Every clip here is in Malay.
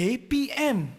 KPM.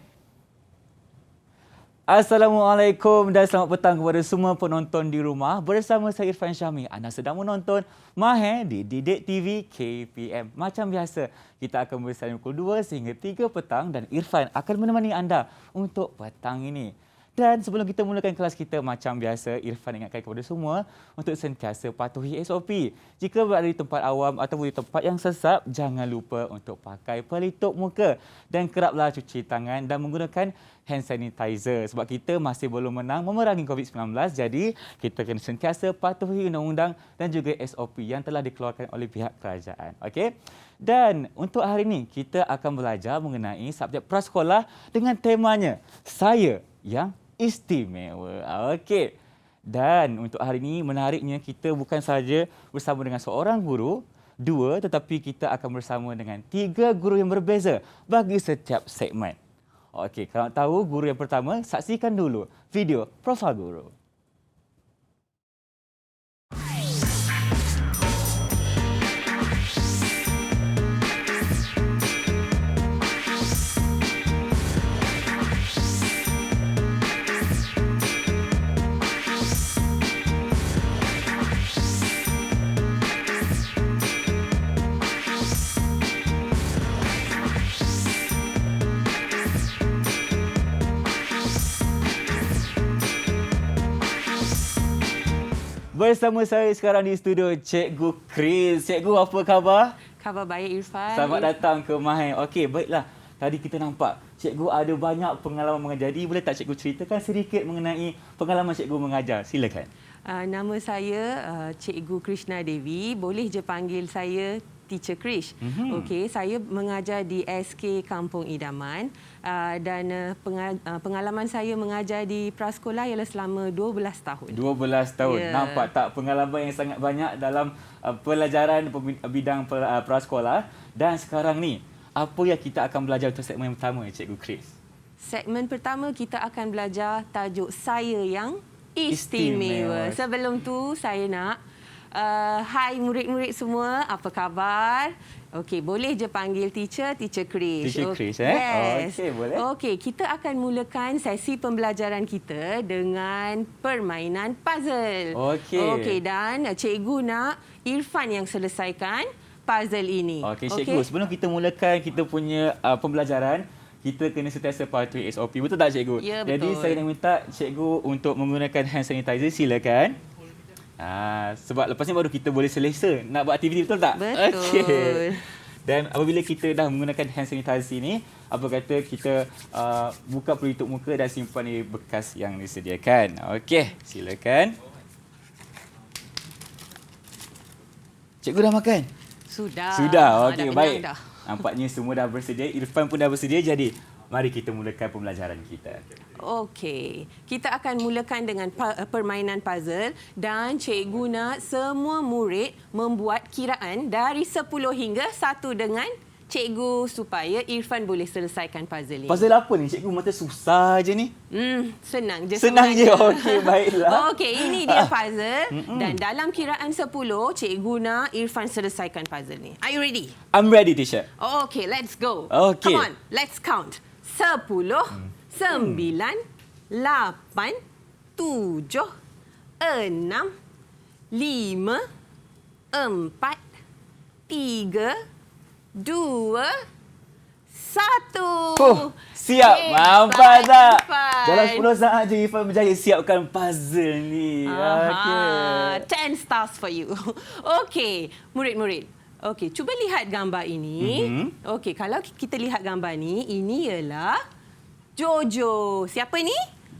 Assalamualaikum dan selamat petang kepada semua penonton di rumah. Bersama saya Irfan Syami. Anda sedang menonton Mahir di Didik TV KPM. Macam biasa, kita akan bersama pukul 2 sehingga 3 petang dan Irfan akan menemani anda untuk petang ini. Dan sebelum kita mulakan kelas kita, macam biasa, Irfan ingatkan kepada semua untuk sentiasa patuhi SOP. Jika berada di tempat awam atau di tempat yang sesap, jangan lupa untuk pakai pelitup muka. Dan keraplah cuci tangan dan menggunakan hand sanitizer. Sebab kita masih belum menang memerangi COVID-19, jadi kita kena sentiasa patuhi undang-undang dan juga SOP yang telah dikeluarkan oleh pihak kerajaan. Okey? Dan untuk hari ini, kita akan belajar mengenai subjek prasekolah dengan temanya, Saya yang Istimewa. Okey. Dan untuk hari ini menariknya kita bukan saja bersama dengan seorang guru, dua, tetapi kita akan bersama dengan 3 guru yang berbeza bagi setiap segmen. Okey, kalau nak tahu guru yang pertama, saksikan dulu video profil guru. Bersama saya sekarang di studio Cikgu Chris. Cikgu, apa khabar? Khabar baik, Irfan. Selamat datang ke Mahir. Okey, baiklah. Tadi kita nampak Cikgu ada banyak pengalaman mengajar. Jadi boleh tak Cikgu ceritakan sedikit mengenai pengalaman Cikgu mengajar? Silakan. Nama saya Cikgu Krishna Devi. Boleh je panggil saya Teacher Krish. Okey, saya mengajar di SK Kampung Idaman dan pengalaman saya mengajar di prasekolah ialah selama 12 tahun. 12 tahun. Yeah. Nampak tak pengalaman yang sangat banyak dalam pelajaran bidang prasekolah. Dan sekarang ni, apa yang kita akan belajar untuk segmen pertama, Cikgu Chris? Segmen pertama kita akan belajar tajuk Saya yang Istimewa. Sebelum tu saya nak hai murid-murid semua, apa khabar? Okey, boleh je panggil Teacher Krish. Teacher Krish, Yes. Okey, boleh. Okey, kita akan mulakan sesi pembelajaran kita dengan permainan puzzle. Okey, dan cikgu nak Irfan yang selesaikan puzzle ini. Okey, cikgu, sebelum kita mulakan kita punya pembelajaran, kita kena sentiasa patuhi SOP. Betul tak, cikgu? Ya, betul. Jadi saya nak minta cikgu untuk menggunakan hand sanitizer. Silakan. Sebab lepas ni baru kita boleh selesa nak buat aktiviti, betul tak? Betul. Okay. Dan apabila kita dah menggunakan hand sanitizer ni, apa kata kita buka pelitup muka dan simpan di bekas yang disediakan. Okey, silakan. Cikgu dah makan? Sudah. Okey, baik. Dah. Nampaknya semua dah bersedia. Irfan pun dah bersedia. Jadi, mari kita mulakan pembelajaran kita. Okey, kita akan mulakan dengan permainan puzzle dan cikgu nak semua murid membuat kiraan dari 10 hingga 1 dengan cikgu supaya Irfan boleh selesaikan puzzle ini. Puzzle apa ni, cikgu? Mata susah je ni. Senang je. Senang je. Okey, baiklah. Okey, ini dia puzzle dan dalam kiraan 10, cikgu nak Irfan selesaikan puzzle ni. Are you ready? I'm ready, teacher. Okey, let's go. Okey. Come on, let's count. 10, 9, 8, 7, 6, 5, 4, 3, 2, 1. Siap. Mampat tak? Irfan. Dalam 10 saat je Irfan berjaya siapkan puzzle ni. Okey. 10 stars for you. Okey, murid-murid. Okey, cuba lihat gambar ini. Okey, kalau kita lihat gambar ni, ini ialah Jojo. Siapa ni?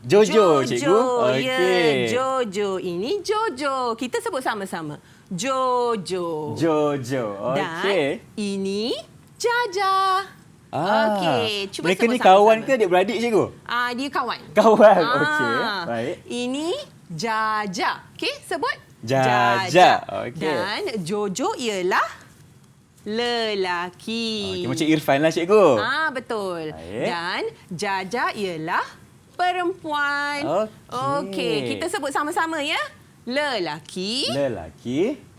Jojo, cikgu. Ya, Jojo. Ini Jojo. Kita sebut sama-sama. Jojo. Jojo. Okey. Dan ini Jaja. Okey, cuba mereka sebut ni kawan sama-sama. ke adik-beradik, cikgu? Dia kawan. Kawan. Okey. Baik. Ini Jaja. Okey, sebut. Jaja. Okey. Dan Jojo ialah lelaki. Okey, macam Irfan lah, cikgu. Betul. Baik. Dan Jaja ialah perempuan. Okey, kita sebut sama-sama ya. Lelaki,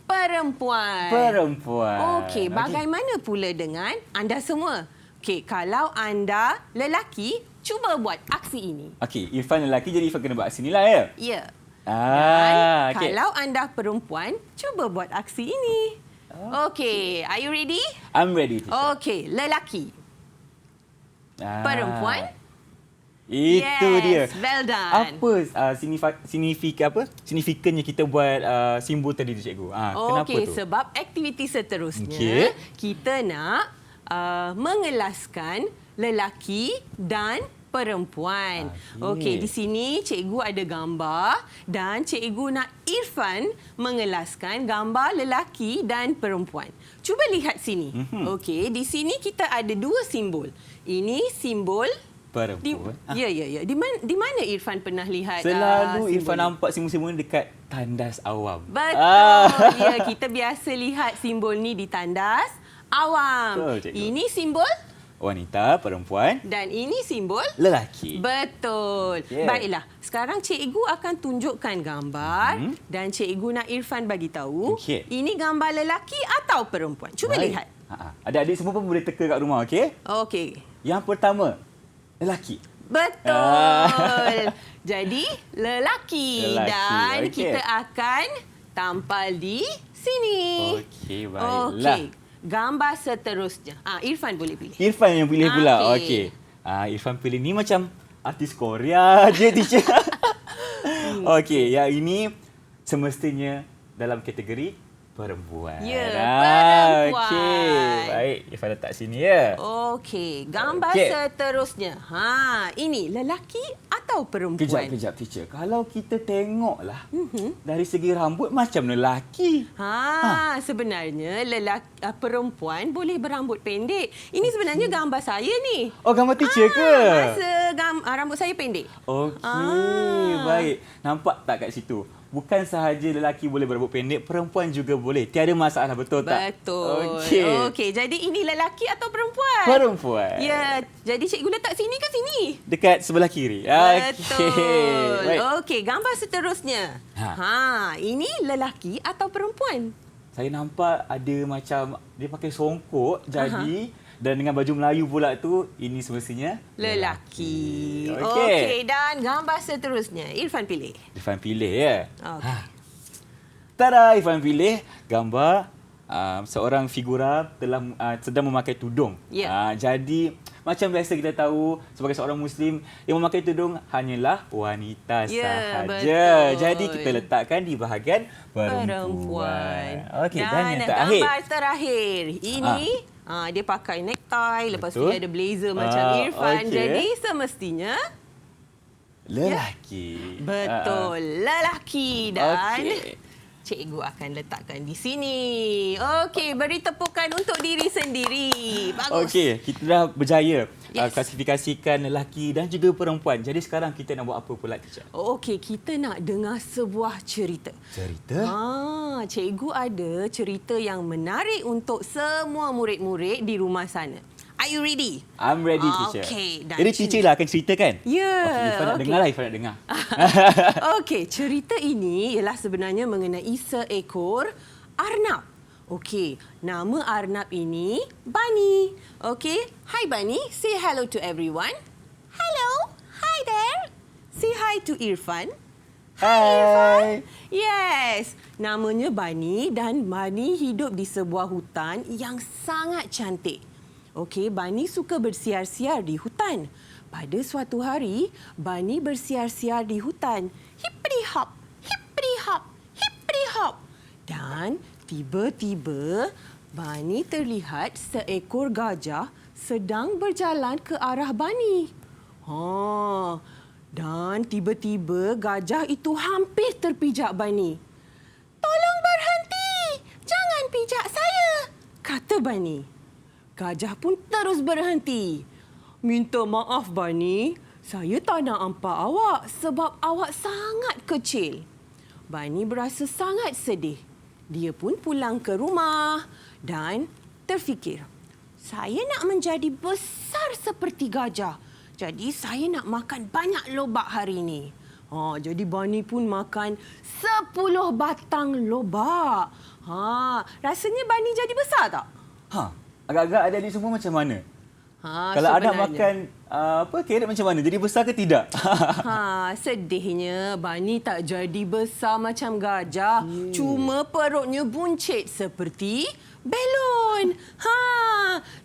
perempuan. Perempuan. Okey, bagaimana pula dengan anda semua? Okey, kalau anda lelaki, cuba buat aksi ini. Okey, Irfan lelaki jadi Irfan kena buat aksi ni lah ya? Ya. Dan Okey. kalau anda perempuan, cuba buat aksi ini. Okey, are you ready? I'm ready, teacher. Okey, lelaki. Perempuan. Itu Yes, dia. well done. Apa signifikannya kita buat simbol tadi tu, cikgu? Kenapa Okey, tu? sebab aktiviti seterusnya Okey. kita nak mengelaskan lelaki dan perempuan. Okey, di sini cikgu ada gambar dan cikgu nak Irfan mengelaskan gambar lelaki dan perempuan. Cuba lihat sini. Okey, di sini kita ada dua simbol. Ini simbol Perempuan. ya. Di mana Irfan pernah lihat Selalu simbol Irfan ni? nampak simbol-simbol ni dekat tandas awam. Betul. Ya, kita biasa lihat simbol ni di tandas awam. Betul, cikgu. Ini simbol Wanita, perempuan, dan ini simbol lelaki. betul. Yeah. Baiklah, sekarang cikgu akan tunjukkan gambar dan cikgu nak Irfan bagi tahu Okey. ini gambar lelaki atau perempuan. Cuba Baik. lihat. Adik-adik semua pun boleh teka kat rumah, okey? Okey. Yang pertama, lelaki. Betul. Jadi lelaki Lelaki, dan okey. kita akan tampal di sini. Okey, baiklah. Okey. Gambar seterusnya. Irfan boleh pilih. Irfan yang pilih pula. Okey. Irfan pilih ni macam artis Korea je, teacher. Okey, yang ini semestinya dalam kategori perempuan. Ya, perempuan. Okey. Baik, Irfan letak sini ya. Okey, gambar Okey. seterusnya. Ini lelaki atau perempuan? Kejap, teacher. Kalau kita tengoklah dari segi rambut macam lelaki. Sebenarnya perempuan boleh berambut pendek. Ini sebenarnya gambar saya ni. Oh, gambar teacher ke? Masa rambut saya pendek. Okey, baik. Nampak tak kat situ? Bukan sahaja lelaki boleh berambut pendek, perempuan juga boleh. Tiada masalah, betul tak? Betul. Okey. Okey, jadi ini lelaki atau perempuan? Perempuan. Ya, jadi cikgu letak sini ke sini? Dekat sebelah kiri. Betul. Okey. Baik. Okey, gambar seterusnya. Ini lelaki atau perempuan? Saya nampak ada macam dia pakai songkok jadi dan dengan baju Melayu pula tu, ini semestinya Lelaki. Okey. Okey, dan gambar seterusnya. Irfan pilih. Irfan pilih ya. Okey. Tada, Irfan pilih gambar seorang figura sedang memakai tudung. Ya. Jadi macam biasa kita tahu sebagai seorang Muslim yang memakai tudung hanyalah wanita Ya, sahaja. betul. Jadi kita letakkan di bahagian perempuan. Okey, dan yang terakhir. Gambar terakhir. Ini dia pakai necktie, lepas tu Betul. dia ada blazer macam Irfan. okey. Jadi semestinya Lelaki. betul, lelaki dan Okey. cikgu akan letakkan di sini. Okey, beri tepukan untuk diri sendiri. Bagus. Okey, kita dah berjaya Yes. klasifikasikan lelaki dan juga perempuan. Jadi sekarang kita nak buat apa pula, teacher? Okey, kita nak dengar sebuah cerita. Cerita? Cikgu ada cerita yang menarik untuk semua murid-murid di rumah sana. Are you ready? I'm ready, teacher. Okey, dan Jadi teacher lah akan ceritakan? Ya. Okey, Irfan nak dengar lah, Irfan nak dengar. Okey, cerita ini ialah sebenarnya mengenai seekor arnab. Okey, nama arnab ini Bunny. Okey, hi Bunny, say hello to everyone. Hello, hi there. Say hi to Irfan. Hai. Yes, namanya Bunny dan Bunny hidup di sebuah hutan yang sangat cantik. Okey, Bunny suka bersiar-siar di hutan. Pada suatu hari, Bunny bersiar-siar di hutan. Hippity-hop, hippity-hop, hippity-hop. Dan tiba-tiba, Bunny terlihat seekor gajah sedang berjalan ke arah Bunny. Dan tiba-tiba gajah itu hampir terpijak Bunny. "Tolong berhenti! Jangan pijak saya!" kata Bunny. Gajah pun terus berhenti. "Minta maaf, Bunny. Saya tak nak ampak awak sebab awak sangat kecil." Bunny berasa sangat sedih. Dia pun pulang ke rumah dan terfikir, "Saya nak menjadi besar seperti gajah. Jadi saya nak makan banyak lobak hari ini." Jadi Bunny pun makan 10 batang lobak. Rasanya Bunny jadi besar tak? Agak-agak adik-adik semua macam mana? Kalau anak makan carrot macam mana? Jadi besar ke tidak? Sedihnya Bani tak jadi besar macam gajah. Cuma perutnya buncit seperti belon.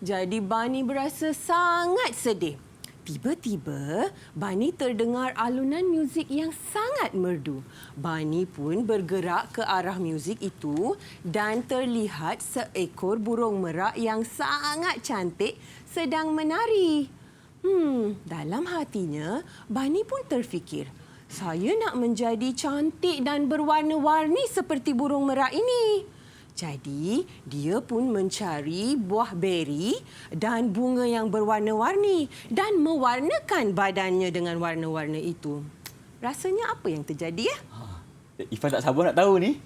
Jadi Bani berasa sangat sedih. Tiba-tiba, Bani terdengar alunan muzik yang sangat merdu. Bani pun bergerak ke arah muzik itu dan terlihat seekor burung merak yang sangat cantik sedang menari. Dalam hatinya, Bani pun terfikir, saya nak menjadi cantik dan berwarna-warni seperti burung merak ini. Jadi, dia pun mencari buah beri dan bunga yang berwarna-warni dan mewarnakan badannya dengan warna-warna itu. Rasanya apa yang terjadi ya? Ifan tak sabar nak tahu ni.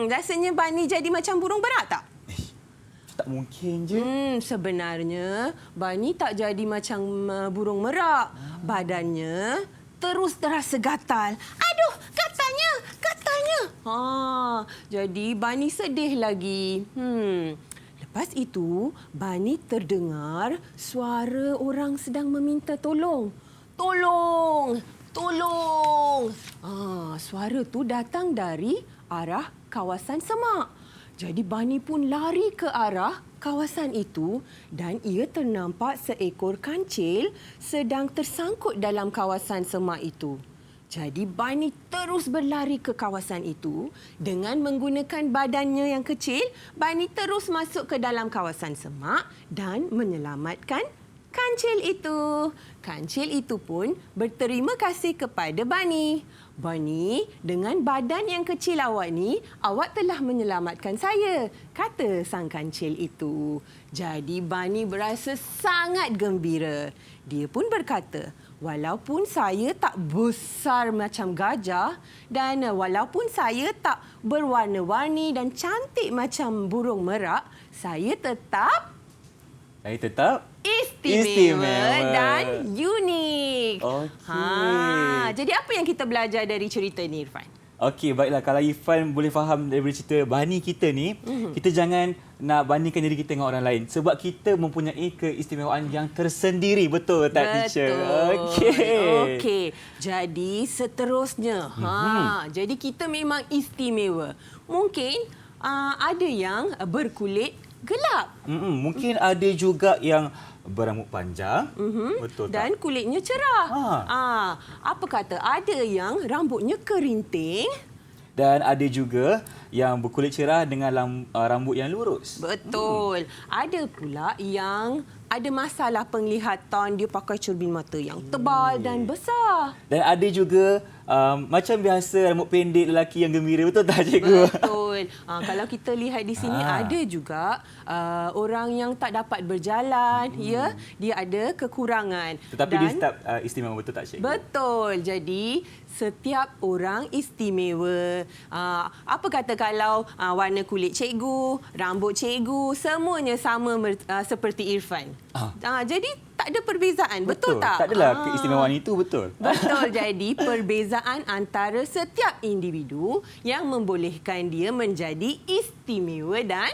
Rasanya Bani jadi macam burung merak tak? Tak mungkin je. Sebenarnya, Bani tak jadi macam burung merak. Badannya terus terasa gatal. Aduh, gatalnya. Jadi Bani sedih lagi. Lepas itu, Bani terdengar suara orang sedang meminta tolong. Tolong! Suara tu datang dari arah kawasan semak. Jadi Bani pun lari ke arah kawasan itu dan ia ternampak seekor kancil sedang tersangkut dalam kawasan semak itu. Jadi Bani terus berlari ke kawasan itu dengan menggunakan badannya yang kecil. Bani terus masuk ke dalam kawasan semak dan menyelamatkan kancil itu. Kancil itu pun berterima kasih kepada Bani. Bani, dengan badan yang kecil awak ni, awak telah menyelamatkan saya, kata sang kancil itu. Jadi Bani berasa sangat gembira. Dia pun berkata, walaupun saya tak besar macam gajah dan walaupun saya tak berwarna-warni dan cantik macam burung merak, saya tetap istimewa dan unik. Jadi apa yang kita belajar dari cerita ni, Irfan? Okey, baiklah. Kalau Irfan boleh faham daripada cerita Bani kita ni, kita jangan nak bandingkan diri kita dengan orang lain. Sebab kita mempunyai keistimewaan yang tersendiri. Betul tak, teacher? Okey. Jadi seterusnya, jadi kita memang istimewa. Mungkin ada yang berkulit gelap. Mungkin ada juga yang berambut panjang. Betul tak? Dan kulitnya cerah. Apa kata ada yang rambutnya kerinting. Dan ada juga yang berkulit cerah dengan rambut yang lurus. Betul. Ada pula yang ada masalah penglihatan, dia pakai cermin mata yang tebal dan besar. Dan ada juga macam biasa rambut pendek lelaki yang gembira. Betul tak, cikgu? Betul. Kalau kita lihat di sini ada juga orang yang tak dapat berjalan, ya, dia ada kekurangan. Tetapi dia tetap istimewa, betul tak, cikgu? Betul. Jadi setiap orang istimewa. Apa kata kalau warna kulit cikgu, rambut cikgu, semuanya sama seperti Irfan. Jadi tak ada perbezaan, betul tak? Tak adalah keistimewaan itu, betul. Betul. Jadi perbezaan antara setiap individu yang membolehkan dia menjadi istimewa dan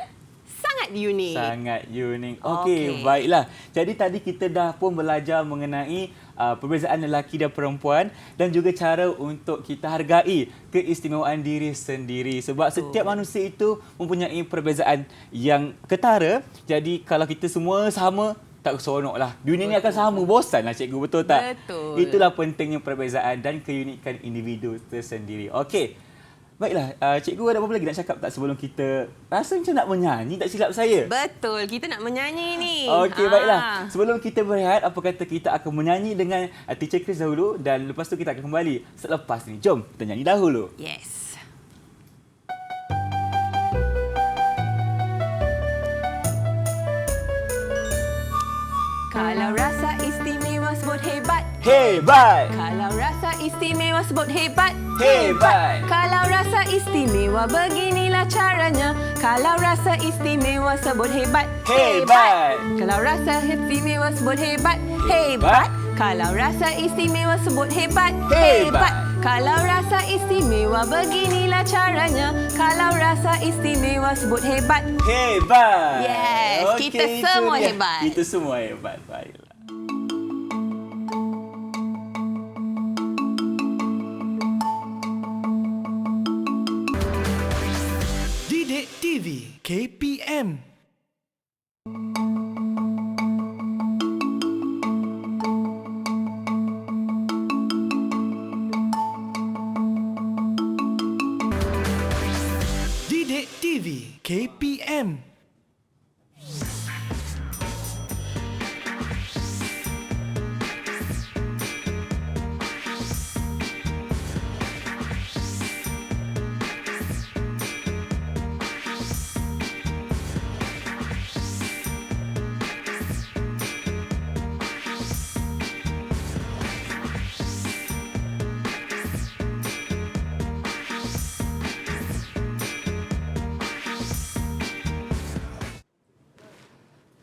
sangat unik. Sangat unik. Okey, baiklah. Jadi tadi kita dah pun belajar mengenai perbezaan lelaki dan perempuan dan juga cara untuk kita hargai keistimewaan diri sendiri. Sebab setiap manusia itu mempunyai perbezaan yang ketara. Jadi kalau kita semua sama, tak seronoklah. Dunia ni akan sama, bosanlah, cikgu, betul tak? Betul. Itulah pentingnya perbezaan dan keunikan individu tersendiri. Okey. Baiklah, cikgu ada apa lagi nak cakap tak sebelum kita rasa macam nak menyanyi, tak silap saya? Betul, kita nak menyanyi ni. Okey, baiklah. Sebelum kita berehat, apa kata kita akan menyanyi dengan Teacher Chris dahulu dan lepas tu kita akan kembali selepas ni. Jom kita nyanyi dahulu. Yes. Kalau rasa istimewa sebut hebat. Hebat! Kalau rasa istimewa sebut hebat. Hebat! Kalau rasa istimewa beginilah caranya. Kalau rasa istimewa sebut hebat. Hebat! Kalau rasa istimewa sebut hebat. Hebat! Kalau rasa istimewa sebut hebat. Hebat! Kalau rasa istimewa, beginilah caranya. Kalau rasa istimewa, sebut hebat. Hebat. Yes, kita Okey, semua itu dia. hebat. Kita semua hebat. Baiklah. Didik TV KPM. Didik TV KPM.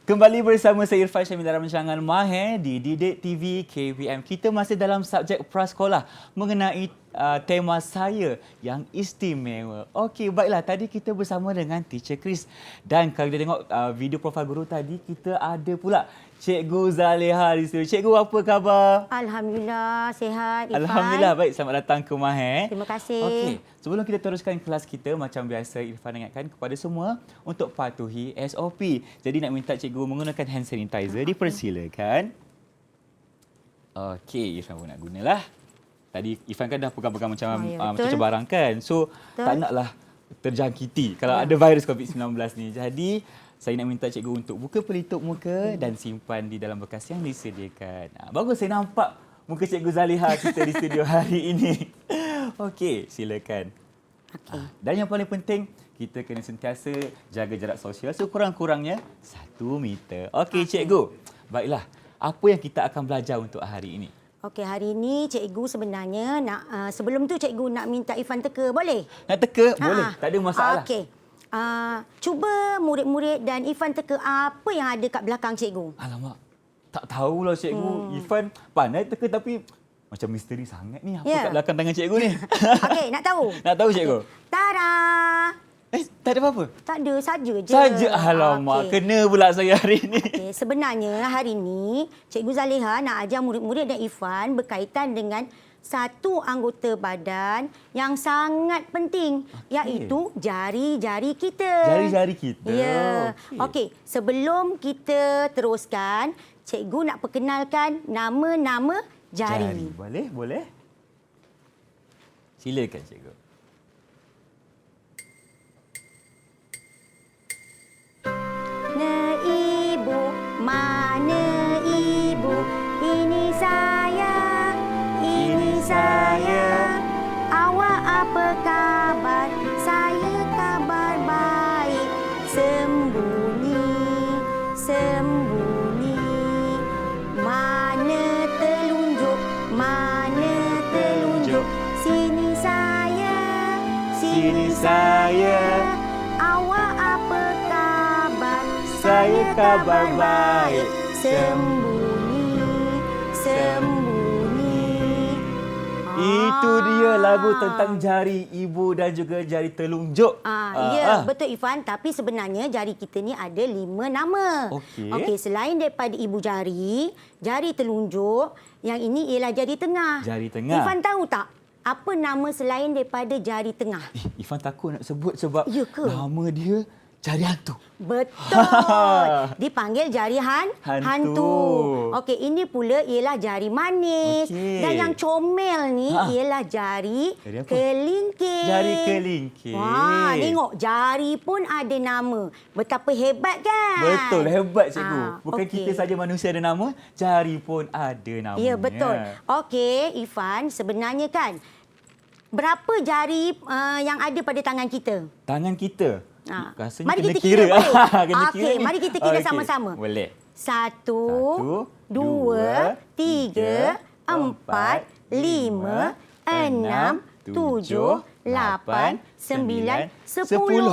Kembali bersama saya Irfan Syamil dalam rancangan Mahir di Didik TV KPM. Kita masih dalam subjek prasekolah mengenai tema saya yang istimewa. Okey, baiklah. Tadi kita bersama dengan Teacher Chris. Dan kalau kita tengok video profil guru tadi, kita ada pula Cikgu Zaliha di sini. Cikgu, apa khabar? Alhamdulillah, sihat Irfan. Alhamdulillah, baik. Selamat datang ke Mahir. Terima kasih. Okey, sebelum kita teruskan kelas kita, macam biasa Irfan ingatkan kepada semua untuk patuhi SOP. Jadi nak minta cikgu menggunakan hand sanitizer, dipersilakan. Okey, Irfan pun nak gunalah. Tadi Irfan kan dah pegang-pegang macam macam barang kan. So, tak naklah terjangkiti kalau ada virus COVID-19 ni. Jadi, saya nak minta cikgu untuk buka pelitup muka dan simpan di dalam bekas yang disediakan. Bagus saya nampak muka Cikgu Zaliha kita di studio hari ini. Okey, silakan. Okey. Dan yang paling penting, kita kena sentiasa jaga jarak sosial sekurang-kurangnya 1 meter. Okey, cikgu. Baiklah, apa yang kita akan belajar untuk hari ini? Okey, hari ini cikgu sebenarnya nak sebelum tu cikgu nak minta Irfan teka, boleh? Nak teka? Boleh, tak ada masalah. Okey. Cuba murid-murid dan Irfan teka apa yang ada kat belakang cikgu. Alamak, tak tahulah cikgu. Irfan pandai teka tapi macam misteri sangat ni. Apa kat belakang tangan cikgu ni? Okey, nak tahu? Nak tahu cikgu? Tara! Tak ada apa-apa? Tak ada, saja je. Saja. Alamak, kena pula saya hari ini. Okey, sebenarnya hari ini Cikgu Zaliha nak ajar murid-murid dan Irfan berkaitan dengan satu anggota badan yang sangat penting, iaitu jari-jari kita. Jari-jari kita. Ya. Okey, sebelum kita teruskan, cikgu nak perkenalkan nama-nama jari. Boleh, boleh. Silakan cikgu. Ibu, mana ibu? Ini saya. Awak apa kabar? Saya kabar baik. Sembunyi. Mana telunjuk? Sini saya. Awak apa kabar? Saya kabar baik. Sembunyi. Itu dia lagu tentang jari ibu dan juga jari telunjuk. Ya, betul Irfan. Tapi sebenarnya jari kita ni ada 5 nama. Okey, selain daripada ibu jari, jari telunjuk, yang ini ialah jari tengah. Jari tengah. Irfan tahu tak apa nama selain daripada jari tengah? Irfan takut nak sebut sebab Ya ke? nama dia jari hantu. Betul. Dipanggil jari hantu. Okey, ini pula ialah jari manis. Okey. Dan yang comel ni ialah jari apa? kelingking. Jari kelingking. Wah, tengok jari pun ada nama. Betapa hebat kan? Betul, hebat cikgu. Bukan okey. kita saja manusia ada nama, jari pun ada namanya. Ya, betul. Okey, Irfan, sebenarnya kan berapa jari yang ada pada tangan kita? Tangan kita. Rasanya Mari kena kita kira. boleh? Okey, kira ni. mari kita kira Okey, sama-sama. Boleh. 1, 2, 3, 4, 5, 6, 7, 8, 9, 10.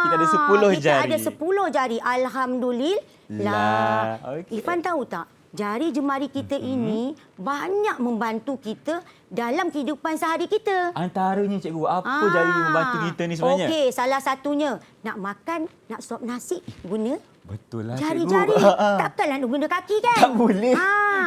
Kita ada 10 jari. Kita ada 10 jari. Alhamdulillah. Okey. Irfan tahu tak? jari jemari kita ini banyak membantu kita dalam kehidupan sehari kita. Antaranya cikgu, apa jari membantu kita ni sebenarnya? Okey, salah satunya nak makan, nak suap nasi guna Betul lah jari-jari. cikgu. Takkanlah nak guna kaki kan? Tak boleh.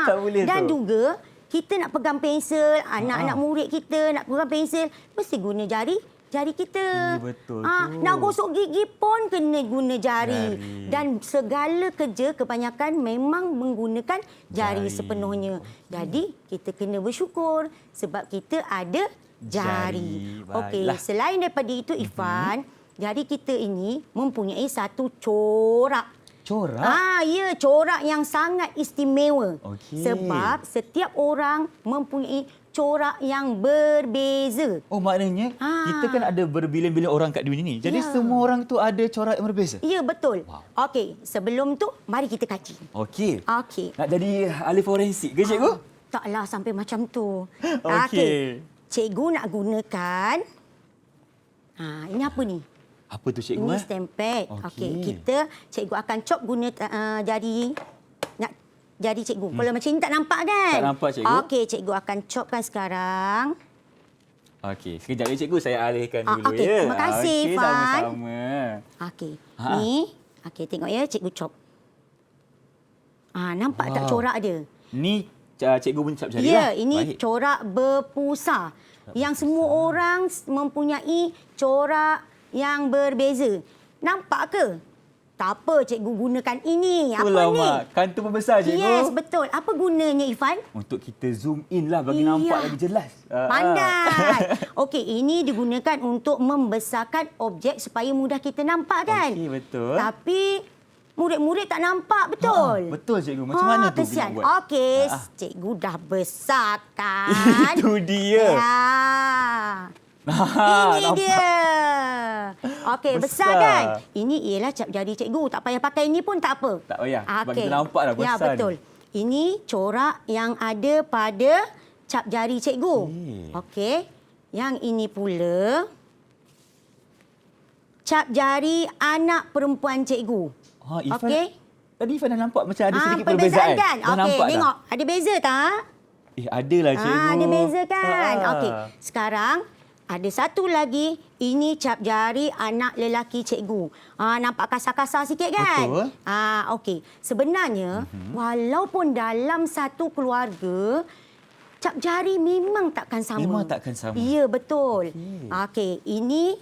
Tak boleh Dan tu. juga kita nak pegang pensel, anak-anak murid kita nak pegang pensel, mesti guna jari kita. Betul tu. Nak gosok gigi pun kena guna jari. Jari. Dan segala kerja kebanyakan memang menggunakan jari sepenuhnya. Jadi kita kena bersyukur sebab kita ada jari. Okey, Baiklah. selain daripada itu Ifan, jari kita ini mempunyai satu corak. Corak? Ya, corak yang sangat istimewa. Okey. Sebab setiap orang mempunyai corak yang berbeza. Oh, maknanya kita kan ada berbilion-bilion orang kat dunia ni. Jadi Ya. semua orang tu ada corak yang berbeza? Ya, betul. Wow. Okey, sebelum tu mari kita kaji. Okey. Okey. Nak jadi ahli forensik ke cikgu? Taklah sampai macam tu. Okey. Cikgu nak gunakan ini apa ni? Apa tu cikgu? Ini stempad. Okey. Cikgu akan chop guna jari. Jari cikgu. Kalau macam ni tak nampak kan? Tak nampak, cikgu. Okey, cikgu akan chopkan sekarang. Okey, sekejap ya cikgu, saya alihkan dulu okey. ya. Terima kasih, Okey, Fan. sama-sama. Okey. Ni, tengok ya cikgu chop. Nampak tak Wow. corak dia? Ni cikgu pun cap jari Ya, lah. ini Baik. corak berpusar. Yang semua orang mempunyai corak yang berbeza. Nampak ke? Tak apa, cikgu gunakan ini. Apa Itulah, ni? Mak. Kan tu membesar cikgu. Yes, betul. Apa gunanya, Ifan? Untuk kita zoom in lah bagi Iya. nampak lagi jelas. Pandai. Okey, ini digunakan untuk membesarkan objek supaya mudah kita nampak kan? Okey, betul. Tapi murid-murid tak nampak, betul? Betul cikgu. Macam mana tu kita kesian. nak buat? Okey, cikgu dah besar kan? Itu dia. Ya. Ini nampak. dia. Okey, besar Besar. kan? Ini ialah cap jari cikgu. Tak payah pakai ini pun tak apa. Tak payah. Sebab Okey. kita nampak dah Ya, besar betul. Ini corak yang ada pada cap jari cikgu. Okey. Yang ini pula cap jari anak perempuan cikgu. Ifan, Okey. Tadi Ifan dah nampak macam ada sedikit perbezaan perbezaan. kan? Dah Okey, nampak tengok. dah. Ada beza tak? Adalah cikgu. Ada beza kan? Ah. Okey. Sekarang ada satu lagi. Ini cap jari anak lelaki cikgu. Nampak kasar-kasar sikit kan? Betul. Okey. Sebenarnya, walaupun dalam satu keluarga, cap jari memang takkan sama. Memang takkan sama. Ya, betul. Okey. Ini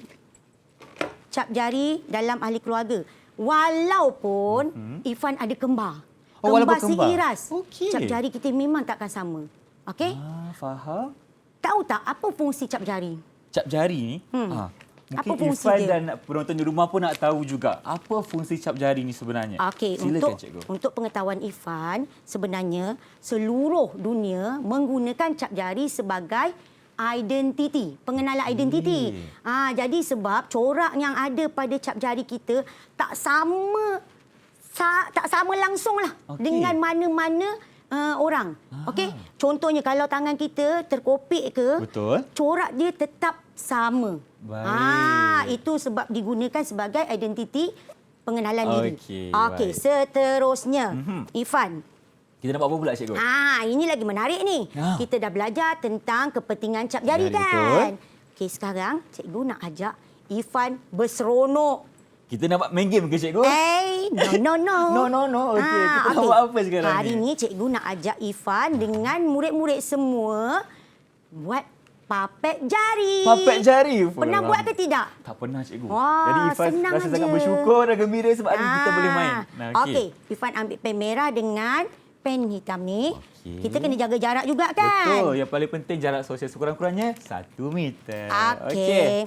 cap jari dalam ahli keluarga. Walaupun Ifan ada kembar. Oh, walaupun kembar. seiras. Okey. Cap jari kita memang takkan sama. Okey? Faham. Tahu tak apa fungsi cap jari? Cap jari ni, Apa mungkin fungsi Ifan dia? dan penonton di rumah pun nak tahu juga apa fungsi cap jari ni sebenarnya. Okey, Silakan cikgu. untuk pengetahuan Ifan, sebenarnya seluruh dunia menggunakan cap jari sebagai identiti, pengenalan identiti. Jadi sebab corak yang ada pada cap jari kita tak sama langsunglah dengan mana-mana orang. Okey, contohnya kalau tangan kita terkopik ke, Betul. corak dia tetap sama. Baik. Itu sebab digunakan sebagai identiti pengenalan diri. Okey, Okey, baik. seterusnya, Ifan. Kita dapat apa pula cikgu? Ini lagi menarik ni. Kita dah belajar tentang kepentingan cap jari Jari, kan. betul. Okey, sekarang cikgu nak ajak Ifan berseronok. Kita nak buat main game ke cikgu? No. No. Okey, kita nak buat apa sekarang Hari ni cikgu nak ajak Ifan dengan murid-murid semua buat papet jari. Papet jari. Pernah buat ke tidak? Tak pernah cikgu. Wah, Jadi Ifan senang rasa sangat aja. bersyukur dan gembira sebab hari ni kita boleh main. Okey, Ifan ambil pen merah dengan pen hitam ni. Okey. Kita kena jaga jarak juga kan? Betul. Yang paling penting jarak sosial sekurang-kurangnya 1 meter. Okey.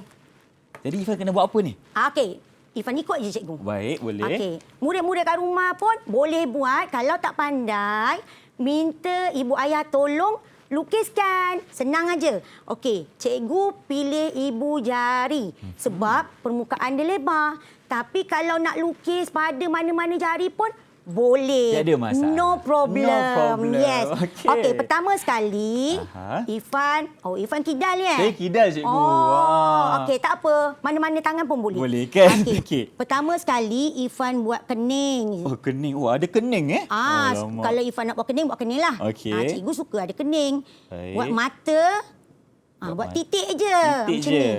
Jadi Ifan kena buat apa ni? Okey. Ifan ikut je cikgu. Baik, boleh. Okey. Murid-murid kat rumah pun boleh buat. Kalau tak pandai, minta ibu ayah tolong lukiskan. Senang aja. Okey, cikgu pilih ibu jari sebab permukaan dia lebar. Tapi kalau nak lukis pada mana-mana jari pun Boleh. Tiada masalah. No problem. No problem. Yes. Okey. Okey, pertama sekali, Aha. Irfan. Oh, Irfan kidal ya? Saya kidal, cikgu. Oh, Wah. okey. Tak apa. Mana-mana tangan pun boleh. Boleh kan? Okey. Okey. Pertama sekali, Irfan buat kening. Oh, kening. Oh, ada kening Alamak. Kalau Irfan nak buat kening, buat kening lah. Okey. Cikgu suka ada kening. Baik. Buat mata. Buat titik je. Titik macam je. ni.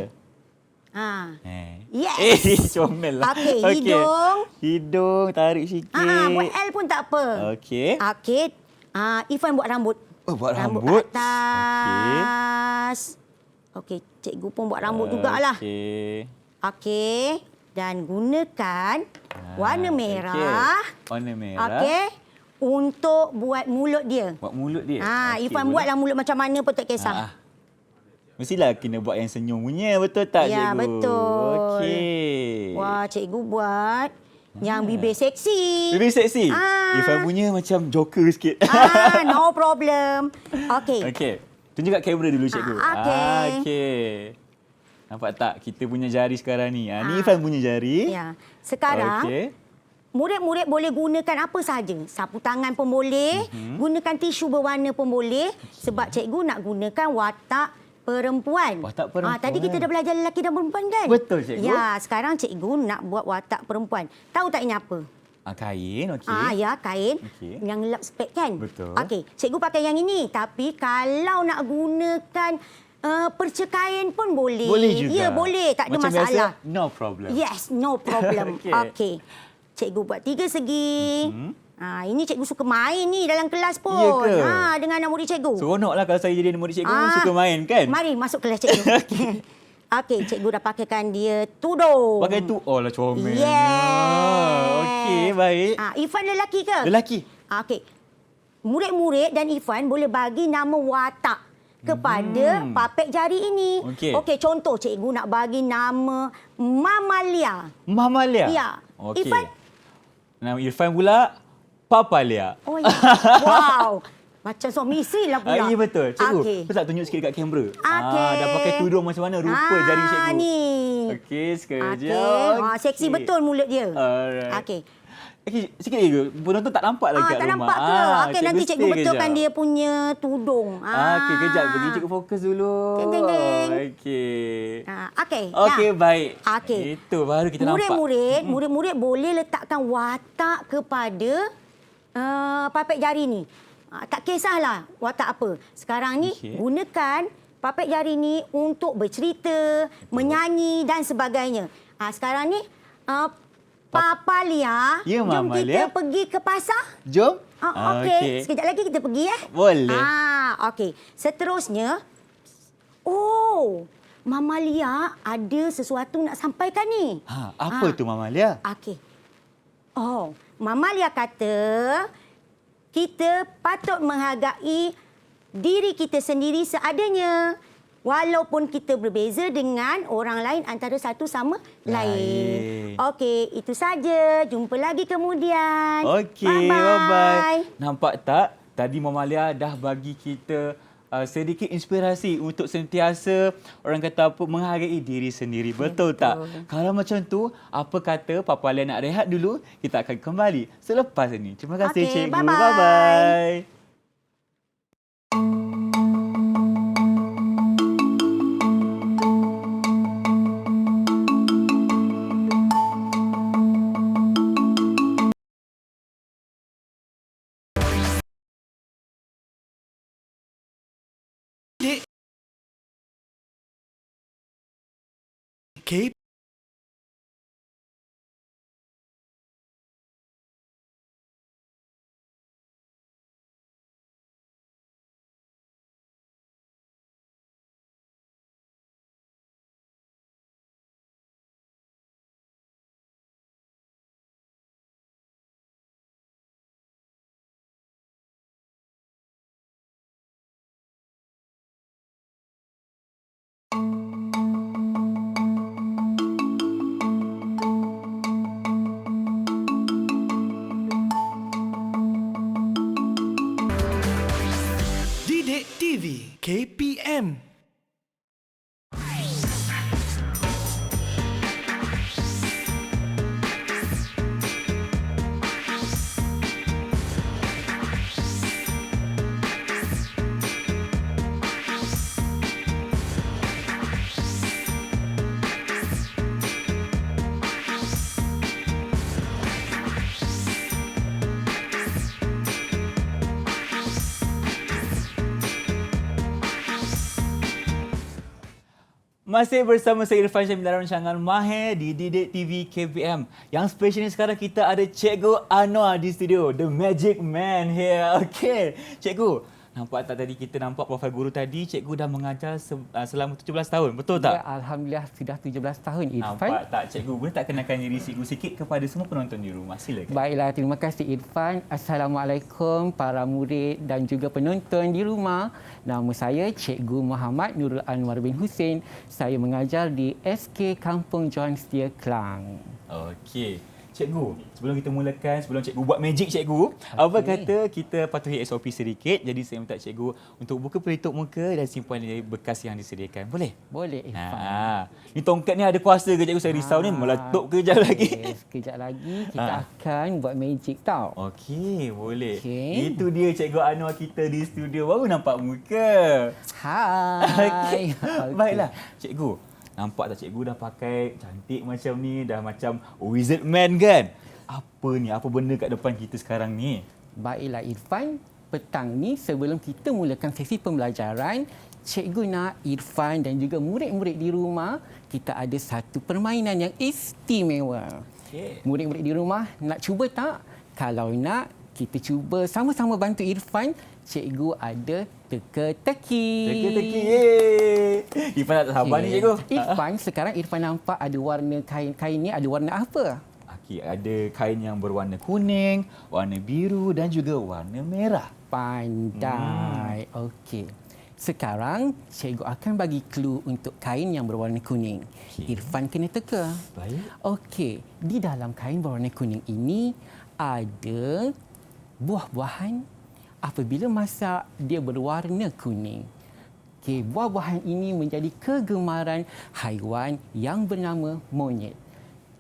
Yes. Comel lah. Okey, hidung. Hidung, tarik sikit. Buat L pun tak apa. Okey. Okey. Irfan buat rambut. Oh, buat Rambut rambut. atas. Okey, cikgu pun buat rambut jugalah. Okey. Okey. Dan gunakan warna merah. Okey. Warna merah. Okey. Untuk buat mulut dia. Buat mulut dia. Okey, Irfan boleh. buatlah mulut macam mana pun tak kisah. Mestilah kena buat yang senyum punya. Betul tak, cikgu? Ya, betul. Okey. Wah, cikgu buat yang bibir seksi. Bibir seksi? Irfan punya macam Joker sikit. No problem. Okey. Okey. Tunjuk kat kamera dulu, cikgu. Okey. Okey. Nampak tak? Kita punya jari sekarang ni. Ni Irfan punya jari. Ya. Sekarang, Okey. murid-murid boleh gunakan apa sahaja. Sapu tangan pun boleh. Gunakan tisu berwarna pun boleh. Sebab cikgu nak gunakan watak perempuan. Watak perempuan. Tadi kita dah belajar lelaki dan perempuan kan? Betul, cikgu. Ya, sekarang cikgu nak buat watak perempuan. Tahu tak ini apa? Kain, okey. Ya, kain. Okey. Yang lap spek kan? Betul. Okey, cikgu pakai yang ini. Tapi kalau nak gunakan percakain pun boleh. Boleh juga. Ya, boleh. Tak ada Macam masalah. biasa, no problem. Yes, no problem. Okey. Okey. Cikgu buat 3 segi. Ini cikgu suka main ni dalam kelas pun. Ya ke? Dengan anak murid cikgu. Seronoklah kalau saya jadi murid cikgu suka main kan? Mari masuk kelas cikgu. Okey, cikgu dah pakaikan dia tudung. Pakai tu, oh lah comelnya. Yes. Okey, baik. Irfan lelaki ke? Lelaki. Okey. Murid-murid dan Irfan boleh bagi nama watak kepada papek jari ini. Okey. Contoh cikgu nak bagi nama Mamalia. Mamalia? Ya. Okey. Irfan? Nama Irfan pula, Papalia. Oh ya. Wow. Macam suami isteri lah pula. Ya, betul. Cikgu, Okey. tak tunjuk sikit dekat kamera. Okey. Dah pakai tudung macam mana rupa jari cikgu. Ni. Okey, sekejap. Okey. Seksi betul mulut dia. Alright. Okey. Okey, sikit lagi. Penonton tak nampak lagi kat Tak rumah. nampak ke? Okey, nanti cikgu stay betulkan kejap. dia punya tudung. Okey, kejap. Bagi cikgu fokus dulu. Ding, ding, ding. Okey. Okey. Okey, baik. Okey. Itu baru kita nampak. Murid-murid boleh letakkan watak kepada papek jari ni. Tak kisahlah watak apa. Sekarang ni gunakan papek jari ni untuk bercerita, menyanyi dan sebagainya. Sekarang ni Papa Lia, Ya, jom Mama kita Lia. pergi ke pasar. Jom. Okey. Sekejap lagi kita pergi Boleh. Okey. Seterusnya, Mama Lia ada sesuatu nak sampaikan ni. Apa tu Mamalia? Okey. Mama Lia kata kita patut menghargai diri kita sendiri seadanya. Walaupun kita berbeza dengan orang lain antara satu sama lain. Okey, itu saja. Jumpa lagi kemudian. Okey, bye-bye. Nampak tak? Tadi Mamalia dah bagi kita sedikit inspirasi untuk sentiasa orang kata apa menghargai diri sendiri. Betul tak? Kalau macam tu, apa kata Papa Lia nak rehat dulu, kita akan kembali selepas ini. Terima kasih cikgu. bye-bye. Bye-bye. K Masih bersama saya Irfan Syamil dalam rancangan Mahir di Didik TV KPM. Yang special ni sekarang kita ada Cikgu Anwar di studio. The Magic Man here. Okay. Cikgu, nampak tak tadi kita nampak profil guru tadi, cikgu dah mengajar selama 17 tahun. Betul tak? Ya, Alhamdulillah sudah 17 tahun Irfan. Nampak tak cikgu? Boleh tak kenalkan diri cikgu sikit kepada semua penonton di rumah? Silakan. Baiklah, terima kasih Irfan. Assalamualaikum para murid dan juga penonton di rumah. Nama saya Cikgu Muhammad Nurul Anwar bin Hussein. Saya mengajar di SK Kampung John Setia Klang. Okey. Cikgu, sebelum kita mulakan, sebelum cikgu buat magic cikgu, apa kata kita patuhi SOP sedikit. Jadi saya minta cikgu untuk buka pelitup muka dan simpan bekas yang disediakan. Boleh? Boleh Irfan. Ni tongkat ni ada kuasa ke cikgu? Saya risau ni meletup ke kejap lagi. Sekejap lagi kita akan buat magic tau. Okey, boleh. Okey. Itu dia Cikgu Anwar kita di studio. Baru nampak muka. Hai. Okey. Baiklah, cikgu. Nampak tak cikgu dah pakai cantik macam ni, dah macam wizard man kan? Apa ni? Apa benda kat depan kita sekarang ni? Baiklah Irfan, petang ni sebelum kita mulakan sesi pembelajaran, Cikgu nak Irfan dan juga murid-murid di rumah, kita ada satu permainan yang istimewa. Okey. Murid-murid di rumah nak cuba tak? Kalau nak, kita cuba sama-sama bantu Irfan. Cikgu ada teka-teki. Teki-teki. Yeay. Irfan tak sabar ni cikgu. Irfan, sekarang Irfan nampak ada warna kain ni ada warna apa? Okey, ada kain yang berwarna kuning, warna biru dan juga warna merah. Pandai. Okey. Sekarang cikgu akan bagi clue untuk kain yang berwarna kuning. Okey. Irfan kena teka. Baik. Okey, di dalam kain berwarna kuning ini ada buah-buahan. Apabila masak, dia berwarna kuning. Okey, buah-buahan ini menjadi kegemaran haiwan yang bernama monyet.